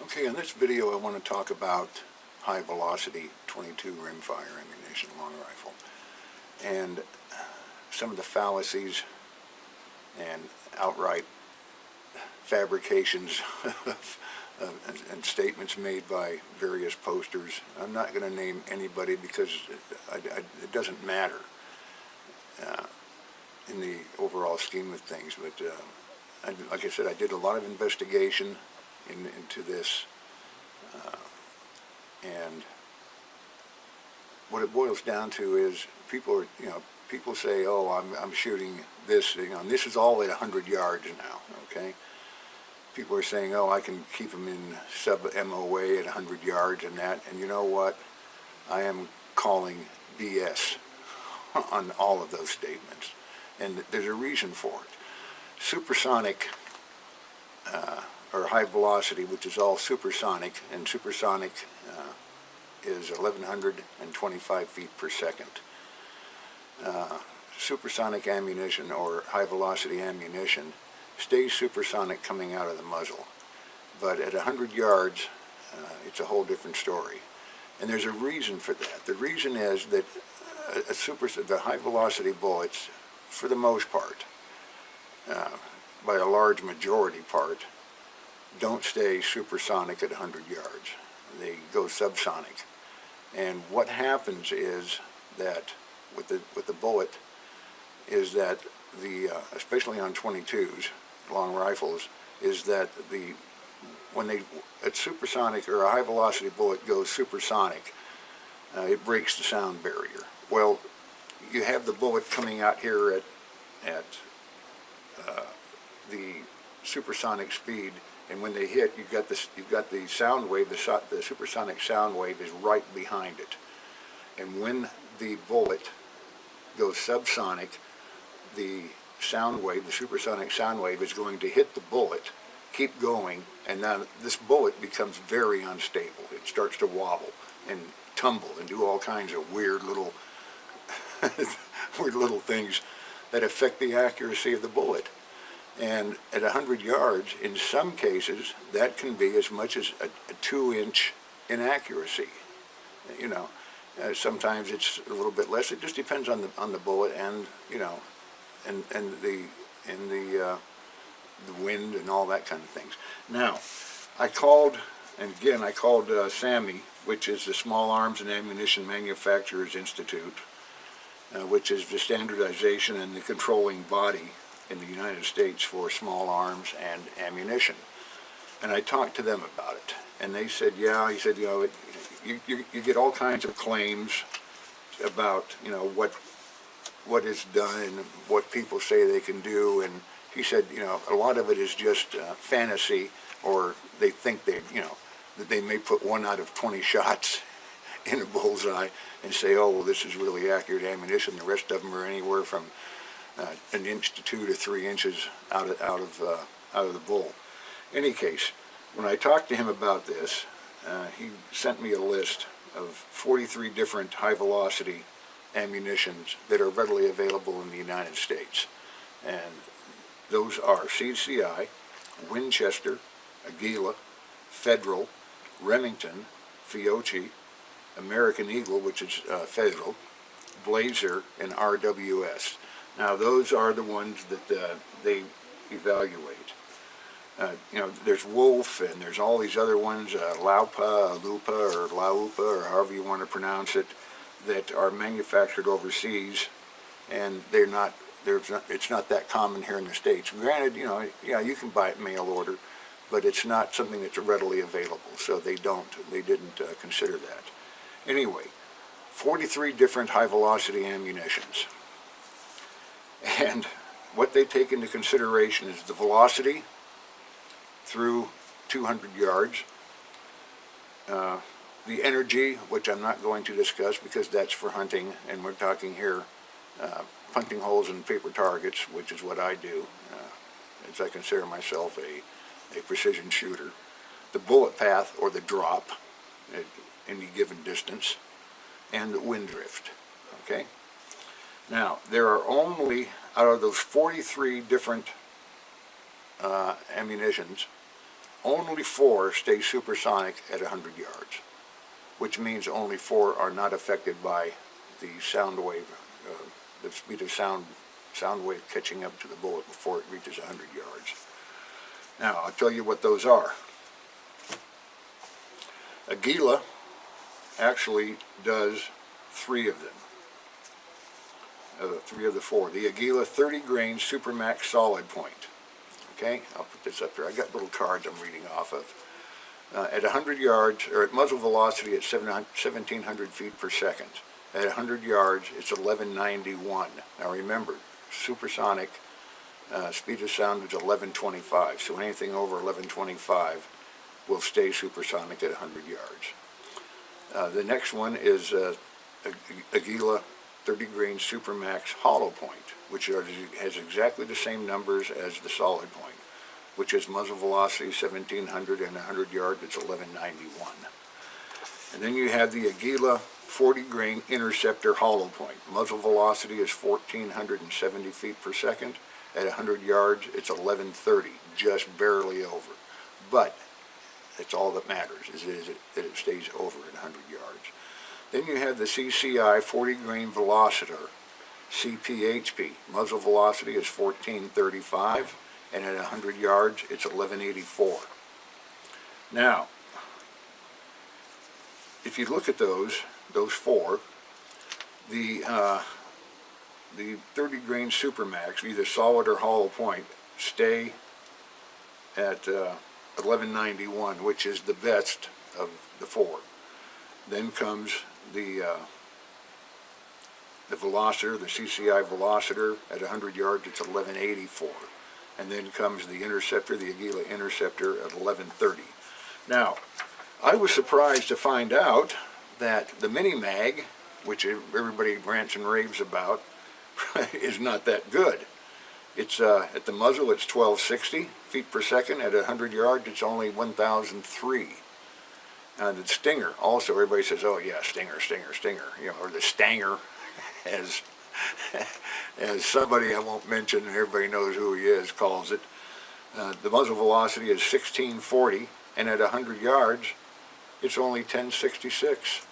Okay, in this video I want to talk about high velocity 22 rimfire ammunition long rifle and some of the fallacies and outright fabrications and statements made by various posters. I'm not going to name anybody because it doesn't matter in the overall scheme of things, but like I said, I did a lot of investigation into this, and what it boils down to is people say, oh, I'm shooting this, and this is all at 100 yards now, okay? People are saying, oh, I can keep them in sub-MOA at 100 yards and that, and you know what? I am calling BS on all of those statements, and there's a reason for it. Supersonic or high velocity, which is all supersonic, and supersonic is 1,125 feet per second. Supersonic ammunition or high velocity ammunition stays supersonic coming out of the muzzle, but at 100 yards it's a whole different story, and there's a reason for that. The reason is that the high velocity bullets, for the most part, by a large majority part, don't stay supersonic at 100 yards. They go subsonic. And what happens is that with the bullet is that especially on 22s, long rifles, is that when a supersonic or a high velocity bullet goes supersonic, it breaks the sound barrier. Well, you have the bullet coming out here at the supersonic speed, and when they hit, you've got the sound wave. The supersonic sound wave is right behind it, and when the bullet goes subsonic, the supersonic sound wave is going to hit the bullet, keep going, and now this bullet becomes very unstable. It starts to wobble and tumble and do all kinds of weird little things that affect the accuracy of the bullet. And at 100 yards, in some cases, that can be as much as a 2-inch inaccuracy. You know, sometimes it's a little bit less. It just depends on the bullet and the wind and all that kind of things. Now, I called SAMMI, which is the Small Arms and Ammunition Manufacturers Institute, which is the standardization and the controlling body in the United States for small arms and ammunition. And I talked to them about it, and they said, yeah, he said, you get all kinds of claims about, what is done and what people say they can do, and he said, a lot of it is just fantasy, or they think that they may put 1 out of 20 shots in a bullseye and say, oh, well, this is really accurate ammunition. The rest of them are anywhere from 1 inch to 2 to 3 inches out of the bull. In any case, when I talked to him about this, he sent me a list of 43 different high velocity ammunitions that are readily available in the United States, and those are CCI, Winchester, Aguila, Federal, Remington, Fiocchi, American Eagle, which is Federal, Blazer, and RWS. Now, those are the ones that they evaluate. There's Wolf, and there's all these other ones, Lupa, or Laupa, or however you want to pronounce it, that are manufactured overseas, and it's not that common here in the States. Granted, you can buy it mail order, but it's not something that's readily available, so they didn't consider that. Anyway, 43 different high velocity ammunitions. And what they take into consideration is the velocity through 200 yards, the energy, which I'm not going to discuss because that's for hunting, and we're talking here punching holes in paper targets, which is what I do, as I consider myself a precision shooter. The bullet path, or the drop, at any given distance, and the wind drift, okay? Now, there are only, out of those 43 different ammunitions, only 4 stay supersonic at 100 yards, which means only 4 are not affected by the sound wave, the speed of sound wave catching up to the bullet before it reaches 100 yards. Now, I'll tell you what those are. Aguila actually does 3 of them. 3 of the 4. The Aguila 30 grain Supermax solid point. Okay, I'll put this up there. I got little cards I'm reading off of. At 100 yards, or at muzzle velocity at 1,700 feet per second. At 100 yards, it's 1191. Now remember, supersonic speed of sound is 1125, so anything over 1125 will stay supersonic at 100 yards. The next one is Aguila 30 grain Supermax hollow point, which has exactly the same numbers as the solid point, which is muzzle velocity 1,700 and 100 yards, it's 1191. And then you have the Aguila 40 grain interceptor hollow point. Muzzle velocity is 1,470 feet per second. At 100 yards, it's 1130, just barely over. But that's all that matters, is that it stays over at 100 yards. Then you have the CCI 40 grain Velocitor, CPHP. Muzzle velocity is 1435, and at 100 yards, it's 1184. Now, if you look at those 4, the 30 grain Supermax, either solid or hollow point, stay at 1191, which is the best of the 4. Then comes the Velocitor, the CCI Velocitor. At 100 yards, it's 1184. And then comes the Interceptor, the Aguila Interceptor, at 1130. Now, I was surprised to find out that the Mini Mag, which everybody rants and raves about, is not that good. It's at the muzzle, it's 1260 feet per second. At 100 yards, it's only 1003. The Stinger, also, everybody says, oh yeah, Stinger, Stinger, Stinger, you know, or the Stanger, as somebody I won't mention, and everybody knows who he is, calls it. The muzzle velocity is 1640, and at 100 yards, it's only 1066.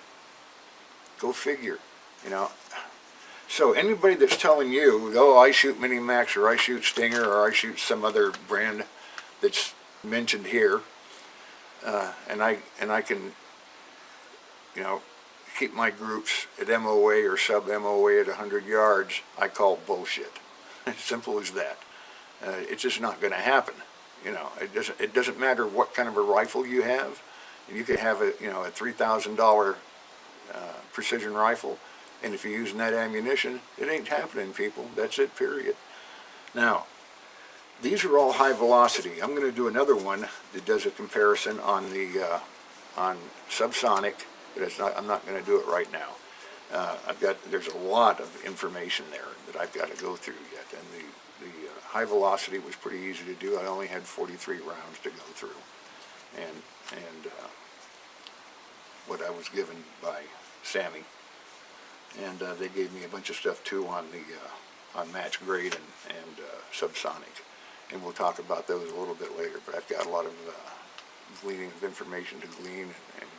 Go figure, you know. So anybody that's telling you, oh, I shoot Mini Max, or I shoot Stinger, or I shoot some other brand that's mentioned here, and I can, you know, keep my groups at MOA or sub-MOA at 100 yards, I call bullshit. As simple as that. It's just not going to happen. You know, it doesn't matter what kind of a rifle you have. You could have a $3,000 precision rifle, and if you're using that ammunition, it ain't happening, people. That's it, period. Now, these are all high velocity. I'm going to do another one that does a comparison on the on subsonic, but I'm not going to do it right now. There's a lot of information there that I've got to go through yet, and the high velocity was pretty easy to do. I only had 43 rounds to go through, and what I was given by SAMMI, and they gave me a bunch of stuff too on the on match grade and subsonic, and we'll talk about those a little bit later. But I've got a lot of gleaning of information to glean and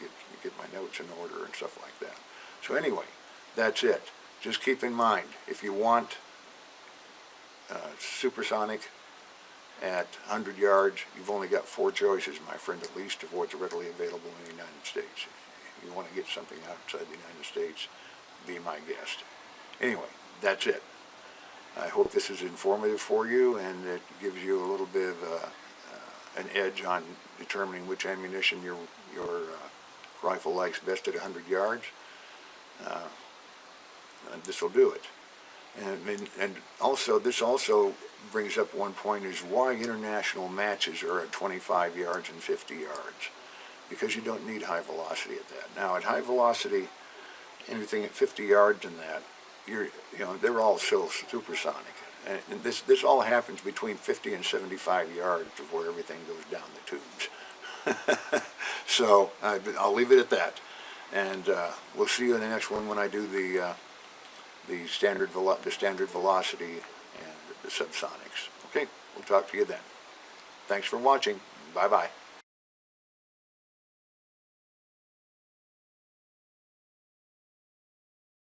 get my notes in order and stuff like that. So anyway, that's it. Just keep in mind, if you want supersonic at 100 yards, you've only got 4 choices, my friend, at least, of what's readily available in the United States. If you want to get something outside the United States, be my guest. Anyway, that's it. I hope this is informative for you, and it gives you a little bit of an edge on determining which ammunition your rifle likes best at 100 yards. This will do it. And also, this also brings up one point, is why international matches are at 25 yards and 50 yards. Because you don't need high velocity at that. Now, at high velocity, anything at 50 yards and that, they're all still supersonic. And this all happens between 50 and 75 yards of where everything goes down the tubes. So I'll leave it at that, and we'll see you in the next one when I do the standard velocity and the subsonics. Okay, we'll talk to you then. Thanks for watching. Bye bye.